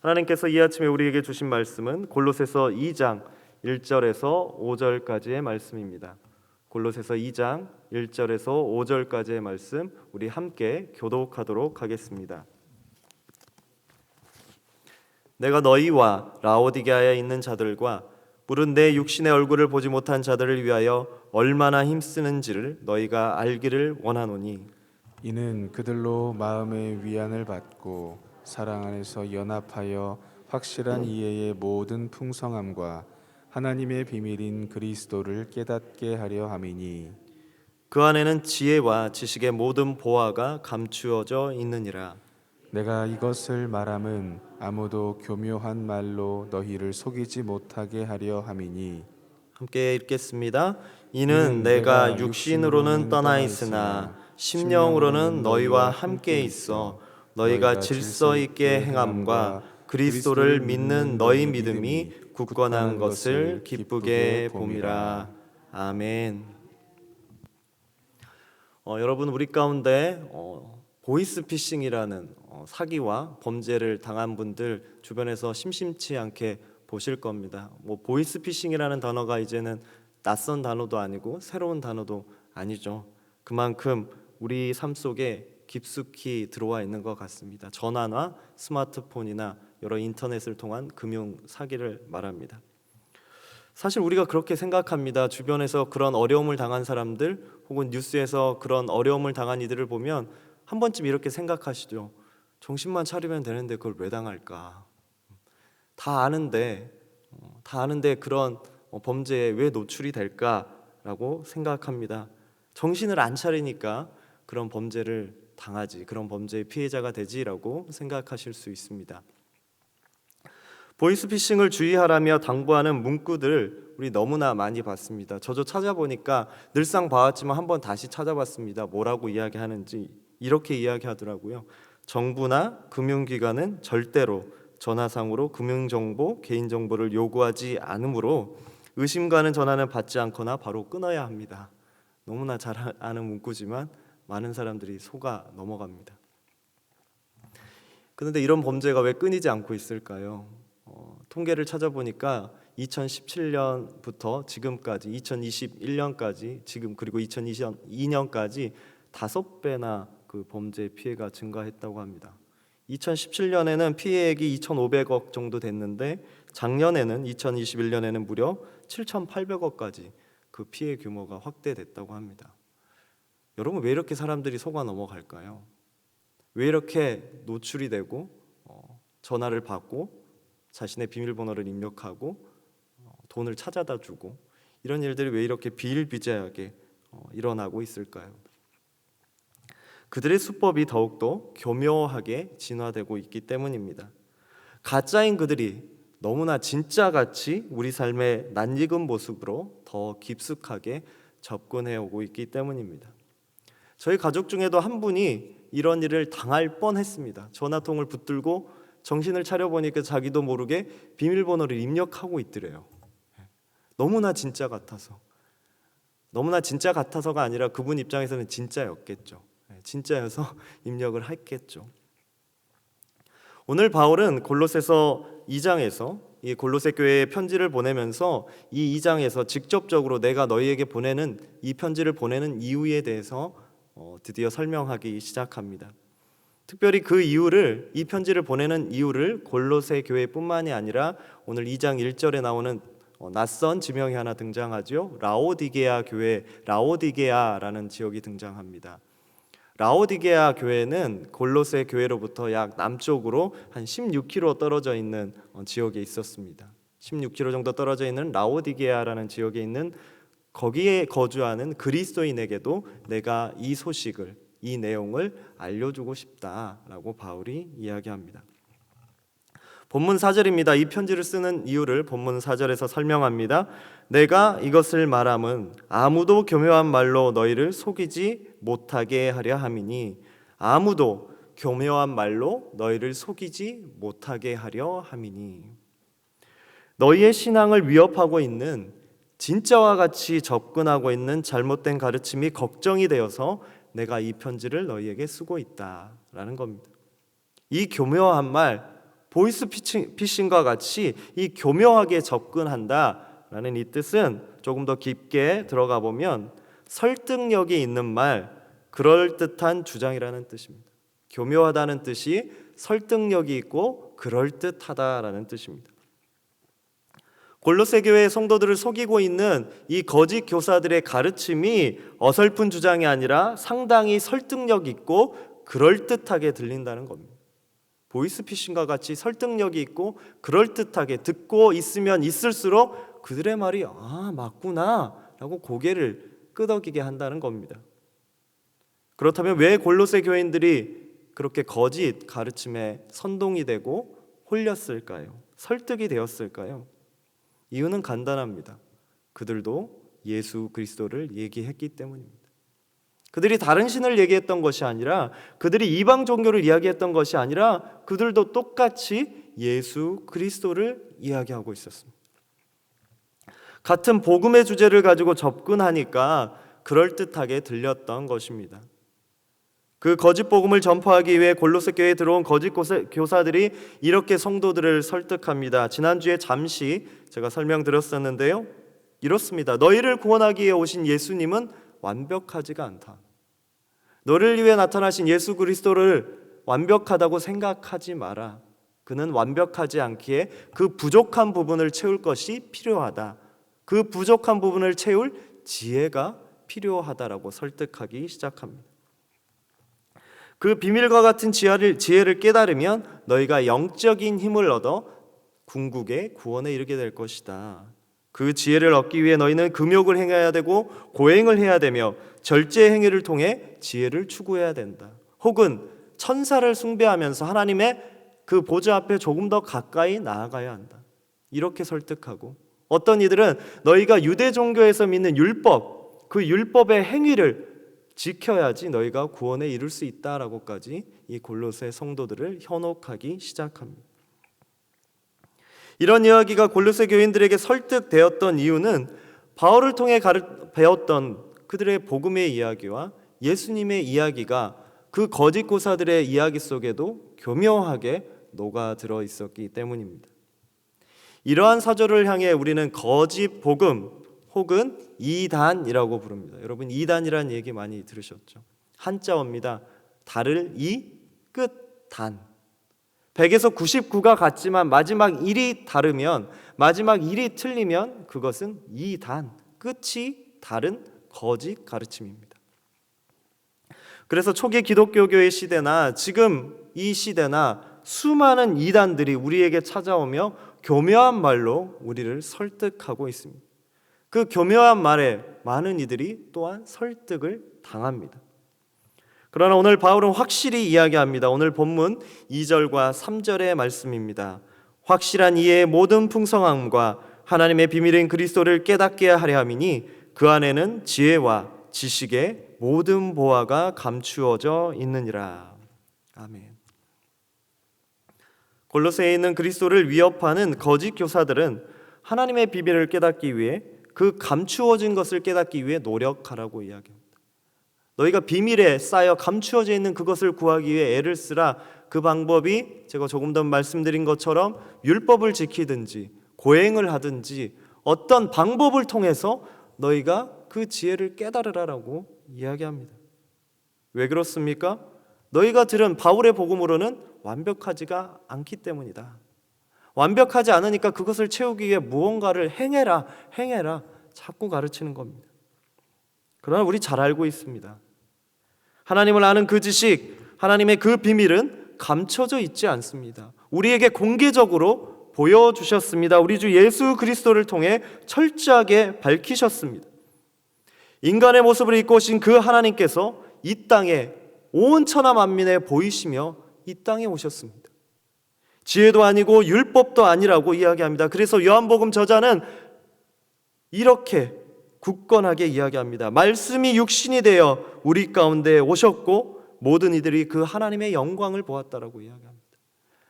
하나님께서 이 아침에 우리에게 주신 말씀은 골로새서 2장 1절에서 5절까지의 말씀입니다. 골로새서 2장 1절에서 5절까지의 말씀 우리 함께 교독하도록 하겠습니다. 내가 너희와 라오디게아에 있는 자들과 물은 내 육신의 얼굴을 보지 못한 자들을 위하여 얼마나 힘쓰는지를 너희가 알기를 원하노니, 이는 그들로 마음의 위안을 받고 사랑 안에서 연합하여 확실한 이해의 모든 풍성함과 하나님의 비밀인 그리스도를 깨닫게 하려 함이니, 그 안에는 지혜와 지식의 모든 보화가 감추어져 있느니라. 내가 이것을 말함은 아무도 교묘한 말로 너희를 속이지 못하게 하려 함이니, 함께 읽겠습니다. 이는 내가 육신으로는 떠나 있으나 심령으로는 너희와 함께 있어 너희가 질서 있게 행함과 그리스도를 믿는 너희 믿음이 굳건한 것을 기쁘게 봄이라. 아멘. 여러분, 우리 가운데 보이스피싱이라는 사기와 범죄를 당한 분들 주변에서 심심치 않게 보실 겁니다. 보이스피싱이라는 단어가 이제는 낯선 단어도 아니고 새로운 단어도 아니죠. 그만큼 우리 삶 속에 깊숙이 들어와 있는 것 같습니다. 전화나 스마트폰이나 여러 인터넷을 통한 금융 사기를 말합니다. 사실 우리가 그렇게 생각합니다. 주변에서 그런 어려움을 당한 사람들 혹은 뉴스에서 그런 어려움을 당한 이들을 보면 한 번쯤 이렇게 생각하시죠. 정신만 차리면 되는데 그걸 왜 당할까? 다 아는데 그런 범죄에 왜 노출이 될까라고 생각합니다. 정신을 안 차리니까 그런 범죄를 당하지, 그런 범죄의 피해자가 되지라고 생각하실 수 있습니다. 보이스피싱을 주의하라며 당부하는 문구들 우리 너무나 많이 봤습니다. 저도 찾아보니까 늘상 봐왔지만 한번 다시 찾아봤습니다. 뭐라고 이야기하는지 이렇게 이야기하더라고요. 정부나 금융기관은 절대로 전화상으로 금융정보, 개인정보를 요구하지 않으므로 의심 가는 전화는 받지 않거나 바로 끊어야 합니다. 너무나 잘 아는 문구지만 많은 사람들이 속아 넘어갑니다. 그런데 이런 범죄가 왜 끊이지 않고 있을까요? 통계를 찾아보니까 2017년부터 지금까지 2021년까지 지금 그리고 2022년까지 5배나 그 범죄 피해가 증가했다고 합니다. 2017년에는 피해액이 2,500억 정도 됐는데 작년에는 2021년에는 무려 7,800억까지 그 피해 규모가 확대됐다고 합니다. 여러분, 왜 이렇게 사람들이 속아 넘어갈까요? 왜 이렇게 노출이 되고 전화를 받고 자신의 비밀번호를 입력하고 돈을 찾아다 주고 이런 일들이 왜 이렇게 비일비재하게 일어나고 있을까요? 그들의 수법이 더욱더 교묘하게 진화되고 있기 때문입니다. 가짜인 그들이 너무나 진짜같이 우리 삶의 낯익은 모습으로 더 깊숙하게 접근해 오고 있기 때문입니다. 저희 가족 중에도 한 분이 이런 일을 당할 뻔했습니다. 전화통을 붙들고 정신을 차려보니까 자기도 모르게 비밀번호를 입력하고 있더래요. 너무나 진짜 같아서가 아니라 그분 입장에서는 진짜였겠죠. 진짜여서 입력을 했겠죠. 오늘 바울은 골로새서 2장에서 이 골로새 교회에 편지를 보내면서 이 2장에서 직접적으로 내가 너희에게 보내는 이 편지를 보내는 이유에 대해서 드디어 설명하기 시작합니다. 특별히 그 이유를, 이 편지를 보내는 이유를 골로새 교회뿐만이 아니라 오늘 2장 1절에 나오는 낯선 지명이 하나 등장하죠. 라오디게아 교회, 라오디게아라는 지역이 등장합니다. 라오디게아 교회는 골로새 교회로부터 약 남쪽으로 한 16km 떨어져 있는 지역에 있었습니다. 16km 정도 떨어져 있는 라오디게아라는 지역에 있는 거기에 거주하는 그리스도인에게도 내가 이 소식을, 이 내용을 알려주고 싶다라고 바울이 이야기합니다. 본문 4절입니다. 이 편지를 쓰는 이유를 본문 4절에서 설명합니다. 내가 이것을 말함은 아무도 교묘한 말로 너희를 속이지 못하게 하려 함이니, 아무도 교묘한 말로 너희를 속이지 못하게 하려 함이니, 너희의 신앙을 위협하고 있는, 진짜와 같이 접근하고 있는 잘못된 가르침이 걱정이 되어서 내가 이 편지를 너희에게 쓰고 있다라는 겁니다. 이 교묘한 말, 보이스피싱과 같이 이 교묘하게 접근한다라는 이 뜻은 조금 더 깊게 들어가 보면 설득력이 있는 말, 그럴듯한 주장이라는 뜻입니다. 교묘하다는 뜻이 설득력이 있고 그럴듯하다라는 뜻입니다. 골로새 교회의 성도들을 속이고 있는 이 거짓 교사들의 가르침이 어설픈 주장이 아니라 상당히 설득력 있고 그럴듯하게 들린다는 겁니다. 보이스피싱과 같이 설득력이 있고 그럴듯하게 듣고 있으면 있을수록 그들의 말이 맞구나 라고 고개를 끄덕이게 한다는 겁니다. 그렇다면 왜 골로새 교인들이 그렇게 거짓 가르침에 선동이 되고 홀렸을까요? 설득이 되었을까요? 이유는 간단합니다. 그들도 예수 그리스도를 얘기했기 때문입니다. 그들이 다른 신을 얘기했던 것이 아니라, 그들이 이방 종교를 이야기했던 것이 아니라 그들도 똑같이 예수 그리스도를 이야기하고 있었습니다. 같은 복음의 주제를 가지고 접근하니까 그럴듯하게 들렸던 것입니다. 그 거짓 복음을 전파하기 위해 골로새 교회에 들어온 거짓 교사들이 이렇게 성도들을 설득합니다. 지난주에 잠시 제가 설명드렸었는데요. 이렇습니다. 너희를 구원하기 위해 오신 예수님은 완벽하지가 않다. 너를 위해 나타나신 예수 그리스도를 완벽하다고 생각하지 마라. 그는 완벽하지 않기에 그 부족한 부분을 채울 것이 필요하다. 그 부족한 부분을 채울 지혜가 필요하다라고 설득하기 시작합니다. 그 비밀과 같은 지혜를 깨달으면 너희가 영적인 힘을 얻어 궁극의 구원에 이르게 될 것이다. 그 지혜를 얻기 위해 너희는 금욕을 행해야 되고 고행을 해야 되며 절제 행위를 통해 지혜를 추구해야 된다. 혹은 천사를 숭배하면서 하나님의 그 보좌 앞에 조금 더 가까이 나아가야 한다. 이렇게 설득하고, 어떤 이들은 너희가 유대 종교에서 믿는 율법, 그 율법의 행위를 지켜야지 너희가 구원에 이룰 수 있다라고까지 이 골로새 성도들을 현혹하기 시작합니다. 이런 이야기가 골로새 교인들에게 설득되었던 이유는 바울을 통해 배웠던 그들의 복음의 이야기와 예수님의 이야기가 그 거짓 교사들의 이야기 속에도 교묘하게 녹아들어 있었기 때문입니다. 이러한 사조를 향해 우리는 거짓 복음 혹은 이단이라고 부릅니다. 여러분, 이단이라는 얘기 많이 들으셨죠? 한자어입니다. 달을 이, 끝, 단. 100에서 99가 같지만 마지막 1이 다르면, 마지막 1이 틀리면 그것은 이단, 끝이 다른 거짓 가르침입니다. 그래서 초기 기독교교의 시대나 지금 이 시대나 수많은 이단들이 우리에게 찾아오며 교묘한 말로 우리를 설득하고 있습니다. 그 교묘한 말에 많은 이들이 또한 설득을 당합니다. 그러나 오늘 바울은 확실히 이야기합니다. 오늘 본문 2절과 3절의 말씀입니다. 확실한 이해의 모든 풍성함과 하나님의 비밀인 그리스도를 깨닫게 하려 함이니 그 안에는 지혜와 지식의 모든 보화가 감추어져 있느니라. 아멘. 골로새에 있는 그리스도를 위협하는 거짓 교사들은 하나님의 비밀을 깨닫기 위해, 그 감추어진 것을 깨닫기 위해 노력하라고 이야기합니다. 너희가 비밀에 쌓여 감추어져 있는 그것을 구하기 위해 애를 쓰라. 그 방법이 제가 조금 전 말씀드린 것처럼 율법을 지키든지 고행을 하든지 어떤 방법을 통해서 너희가 그 지혜를 깨달으라라고 이야기합니다. 왜 그렇습니까? 너희가 들은 바울의 복음으로는 완벽하지가 않기 때문이다. 완벽하지 않으니까 그것을 채우기 위해 무언가를 행해라 자꾸 가르치는 겁니다. 그러나 우리 잘 알고 있습니다. 하나님을 아는 그 지식, 하나님의 그 비밀은 감춰져 있지 않습니다. 우리에게 공개적으로 보여주셨습니다. 우리 주 예수 그리스도를 통해 철저하게 밝히셨습니다. 인간의 모습을 입고 오신 그 하나님께서 이 땅에 온 천하 만민에 보이시며 이 땅에 오셨습니다. 지혜도 아니고 율법도 아니라고 이야기합니다. 그래서 요한복음 저자는 이렇게 굳건하게 이야기합니다. 말씀이 육신이 되어 우리 가운데 오셨고 모든 이들이 그 하나님의 영광을 보았다라고 이야기합니다.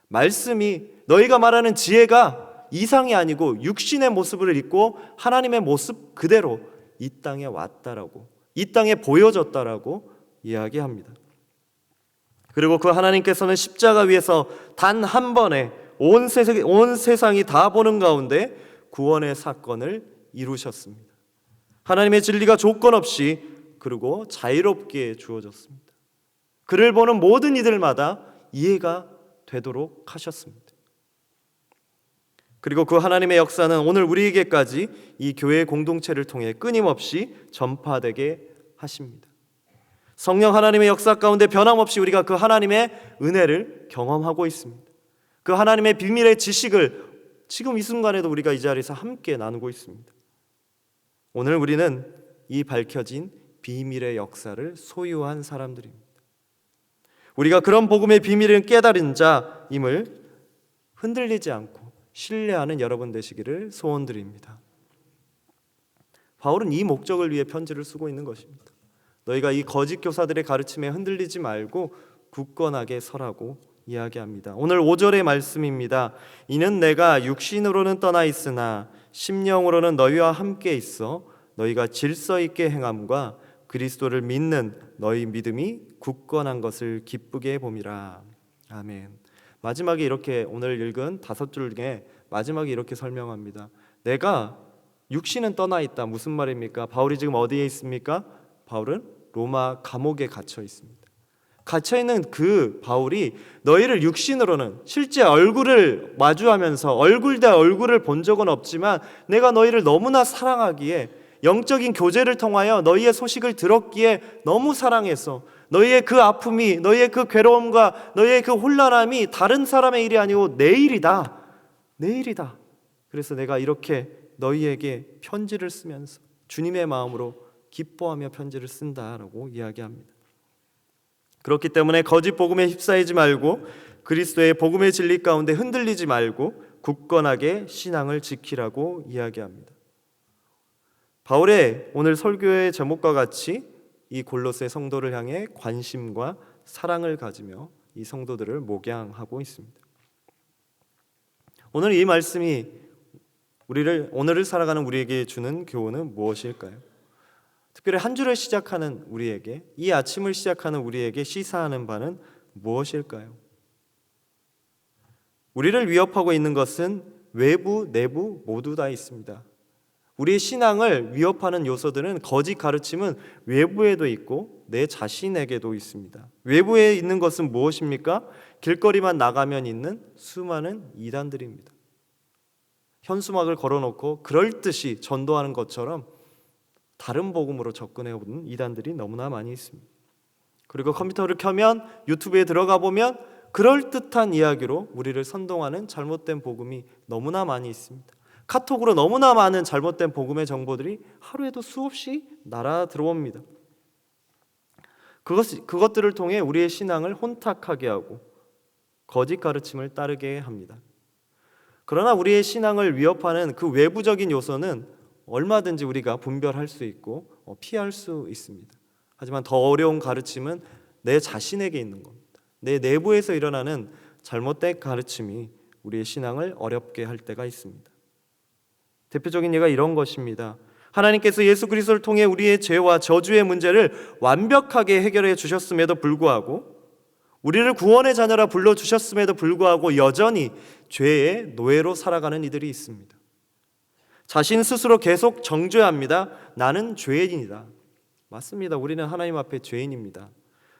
말씀이, 너희가 말하는 지혜가 이상이 아니고 육신의 모습을 입고 하나님의 모습 그대로 이 땅에 왔다라고, 이 땅에 보여졌다라고 이야기합니다. 그리고 그 하나님께서는 십자가 위에서 단 한 번에 온 세상이 다 보는 가운데 구원의 사건을 이루셨습니다. 하나님의 진리가 조건 없이 그리고 자유롭게 주어졌습니다. 그를 보는 모든 이들마다 이해가 되도록 하셨습니다. 그리고 그 하나님의 역사는 오늘 우리에게까지 이 교회 공동체를 통해 끊임없이 전파되게 하십니다. 성령 하나님의 역사 가운데 변함없이 우리가 그 하나님의 은혜를 경험하고 있습니다. 그 하나님의 비밀의 지식을 지금 이 순간에도 우리가 이 자리에서 함께 나누고 있습니다. 오늘 우리는 이 밝혀진 비밀의 역사를 소유한 사람들입니다. 우리가 그런 복음의 비밀을 깨달은 자임을 흔들리지 않고 신뢰하는 여러분 되시기를 소원드립니다. 바울은 이 목적을 위해 편지를 쓰고 있는 것입니다. 너희가 이 거짓 교사들의 가르침에 흔들리지 말고 굳건하게 서라고 이야기합니다. 오늘 5절의 말씀입니다. 이는 내가 육신으로는 떠나 있으나 심령으로는 너희와 함께 있어 너희가 질서 있게 행함과 그리스도를 믿는 너희 믿음이 굳건한 것을 기쁘게 봄이라. 아멘. 마지막에 이렇게 오늘 읽은 5줄 중에 마지막에 이렇게 설명합니다. 내가 육신은 떠나 있다. 무슨 말입니까? 바울이 지금 어디에 있습니까? 바울은 로마 감옥에 갇혀 있습니다. 갇혀 있는 그 바울이 너희를 육신으로는 실제 얼굴을 마주하면서 얼굴 대 얼굴을 본 적은 없지만 내가 너희를 너무나 사랑하기에 영적인 교제를 통하여 너희의 소식을 들었기에 너무 사랑해서 너희의 그 아픔이 너희의 그 괴로움과 너희의 그 혼란함이 다른 사람의 일이 아니고 내 일이다. 내 일이다. 그래서 내가 이렇게 너희에게 편지를 쓰면서 주님의 마음으로 기뻐하며 편지를 쓴다라고 이야기합니다. 그렇기 때문에 거짓 복음에 휩싸이지 말고 그리스도의 복음의 진리 가운데 흔들리지 말고 굳건하게 신앙을 지키라고 이야기합니다. 바울의 오늘 설교의 제목과 같이 이 골로새 성도를 향해 관심과 사랑을 가지며 이 성도들을 목양하고 있습니다. 오늘 이 말씀이 오늘을 살아가는 우리에게 주는 교훈은 무엇일까요? 특별히 한 주를 시작하는 우리에게, 이 아침을 시작하는 우리에게 시사하는 바는 무엇일까요? 우리를 위협하고 있는 것은 외부, 내부 모두 다 있습니다. 우리의 신앙을 위협하는 요소들은 거짓 가르침은 외부에도 있고 내 자신에게도 있습니다. 외부에 있는 것은 무엇입니까? 길거리만 나가면 있는 수많은 이단들입니다. 현수막을 걸어놓고 그럴듯이 전도하는 것처럼 다른 복음으로 접근해오는 이단들이 너무나 많이 있습니다. 그리고 컴퓨터를 켜면 유튜브에 들어가 보면 그럴듯한 이야기로 우리를 선동하는 잘못된 복음이 너무나 많이 있습니다. 카톡으로 너무나 많은 잘못된 복음의 정보들이 하루에도 수없이 날아 들어옵니다. 그것들을 통해 우리의 신앙을 혼탁하게 하고 거짓 가르침을 따르게 합니다. 그러나 우리의 신앙을 위협하는 그 외부적인 요소는 얼마든지 우리가 분별할 수 있고 피할 수 있습니다. 하지만 더 어려운 가르침은 내 자신에게 있는 겁니다. 내 내부에서 일어나는 잘못된 가르침이 우리의 신앙을 어렵게 할 때가 있습니다. 대표적인 예가 이런 것입니다. 하나님께서 예수 그리스도를 통해 우리의 죄와 저주의 문제를 완벽하게 해결해 주셨음에도 불구하고 우리를 구원의 자녀라 불러주셨음에도 불구하고 여전히 죄의 노예로 살아가는 이들이 있습니다. 자신 스스로 계속 정죄합니다. 나는 죄인이다. 맞습니다. 우리는 하나님 앞에 죄인입니다.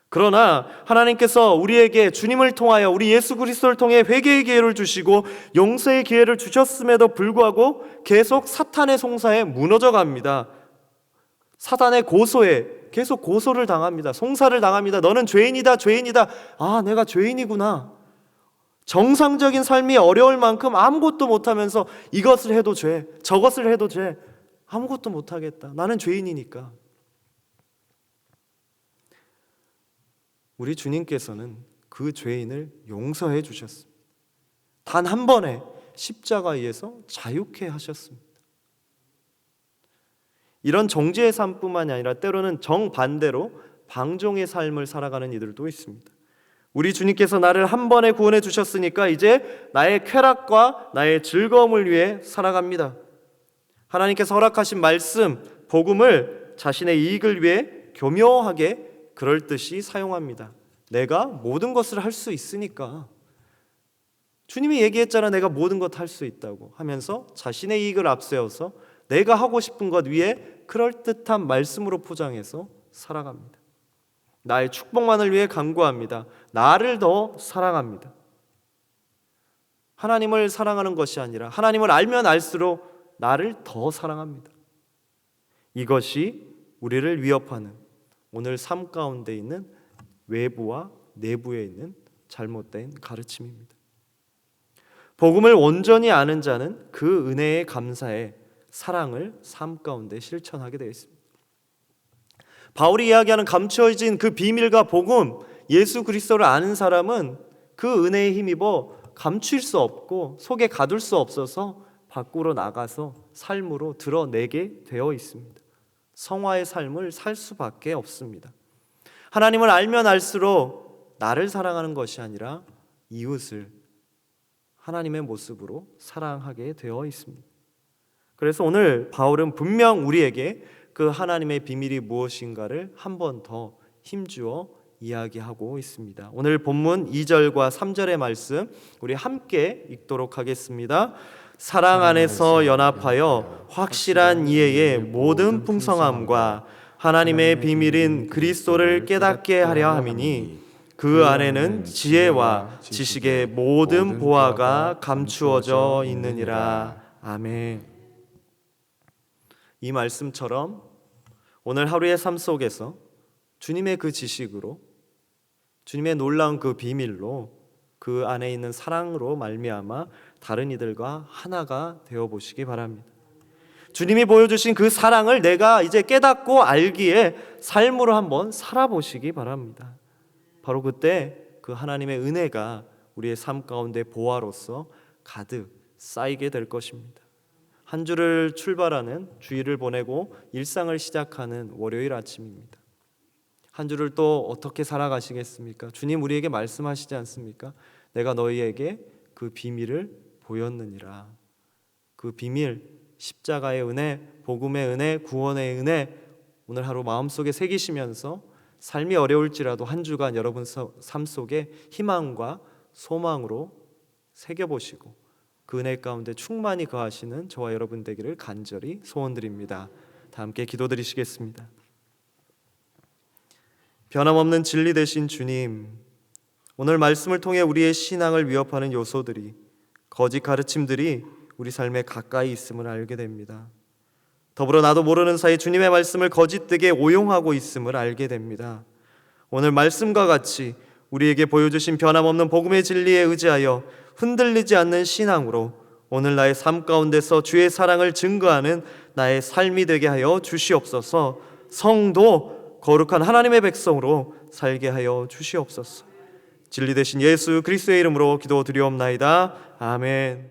그러나 하나님께서 우리에게 주님을 통하여 우리 예수 그리스도를 통해 회개의 기회를 주시고 용서의 기회를 주셨음에도 불구하고 계속 사탄의 송사에 무너져 갑니다. 사탄의 고소에 계속 고소를 당합니다. 송사를 당합니다. 너는 죄인이다, 죄인이다. 아, 내가 죄인이구나. 정상적인 삶이 어려울 만큼 아무것도 못하면서 이것을 해도 죄, 저것을 해도 죄, 아무것도 못하겠다. 나는 죄인이니까. 우리 주님께서는 그 죄인을 용서해 주셨습니다. 단 한 번에 십자가에서 자유케 하셨습니다. 이런 정죄의 삶뿐만이 아니라 때로는 정반대로 방종의 삶을 살아가는 이들도 있습니다. 우리 주님께서 나를 한 번에 구원해 주셨으니까 이제 나의 쾌락과 나의 즐거움을 위해 살아갑니다. 하나님께서 허락하신 말씀, 복음을 자신의 이익을 위해 교묘하게 그럴 듯이 사용합니다. 내가 모든 것을 할 수 있으니까, 주님이 얘기했잖아, 내가 모든 것 할 수 있다고 하면서 자신의 이익을 앞세워서 내가 하고 싶은 것 위에 그럴듯한 말씀으로 포장해서 살아갑니다. 나의 축복만을 위해 간구합니다. 나를 더 사랑합니다. 하나님을 사랑하는 것이 아니라 하나님을 알면 알수록 나를 더 사랑합니다. 이것이 우리를 위협하는 오늘 삶 가운데 있는 외부와 내부에 있는 잘못된 가르침입니다. 복음을 온전히 아는 자는 그 은혜에 감사해 사랑을 삶 가운데 실천하게 되어 있습니다. 바울이 이야기하는 감추어진 그 비밀과 복음, 예수 그리스도를 아는 사람은 그 은혜에 힘입어 감출 수 없고 속에 가둘 수 없어서 밖으로 나가서 삶으로 드러내게 되어 있습니다. 성화의 삶을 살 수밖에 없습니다. 하나님을 알면 알수록 나를 사랑하는 것이 아니라 이웃을 하나님의 모습으로 사랑하게 되어 있습니다. 그래서 오늘 바울은 분명 우리에게 그 하나님의 비밀이 무엇인가를 한 번 더 힘주어 이야기하고 있습니다. 오늘 본문 2절과 3절의 말씀 우리 함께 읽도록 하겠습니다. 사랑 안에서 연합하여 확실한 이해의 모든 풍성함과 하나님의 비밀인 그리스도를 깨닫게 하려 함이니 그 안에는 지혜와 지식의 모든 보화가 감추어져 있느니라. 아멘. 이 말씀처럼 오늘 하루의 삶 속에서 주님의 그 지식으로, 주님의 놀라운 그 비밀로, 그 안에 있는 사랑으로 말미암아 다른 이들과 하나가 되어 보시기 바랍니다. 주님이 보여주신 그 사랑을 내가 이제 깨닫고 알기에 삶으로 한번 살아보시기 바랍니다. 바로 그때 그 하나님의 은혜가 우리의 삶 가운데 보화로서 가득 쌓이게 될 것입니다. 한 주를 출발하는, 주일을 보내고 일상을 시작하는 월요일 아침입니다. 한 주를 또 어떻게 살아가시겠습니까? 주님 우리에게 말씀하시지 않습니까? 내가 너희에게 그 비밀을 보였느니라. 그 비밀, 십자가의 은혜, 복음의 은혜, 구원의 은혜 오늘 하루 마음속에 새기시면서 삶이 어려울지라도 한 주간 여러분 삶 속에 희망과 소망으로 새겨보시고 그 은혜 가운데 충만히 거하시는 저와 여러분 되기를 간절히 소원드립니다. 다 함께 기도드리시겠습니다. 변함없는 진리 되신 주님, 오늘 말씀을 통해 우리의 신앙을 위협하는 요소들이, 거짓 가르침들이 우리 삶에 가까이 있음을 알게 됩니다. 더불어 나도 모르는 사이 주님의 말씀을 거짓되게 오용하고 있음을 알게 됩니다. 오늘 말씀과 같이 우리에게 보여주신 변함없는 복음의 진리에 의지하여 흔들리지 않는 신앙으로 오늘 나의 삶 가운데서 주의 사랑을 증거하는 나의 삶이 되게 하여 주시옵소서. 성도 거룩한 하나님의 백성으로 살게 하여 주시옵소서. 진리 되신 예수 그리스도의 이름으로 기도드리옵나이다. 아멘.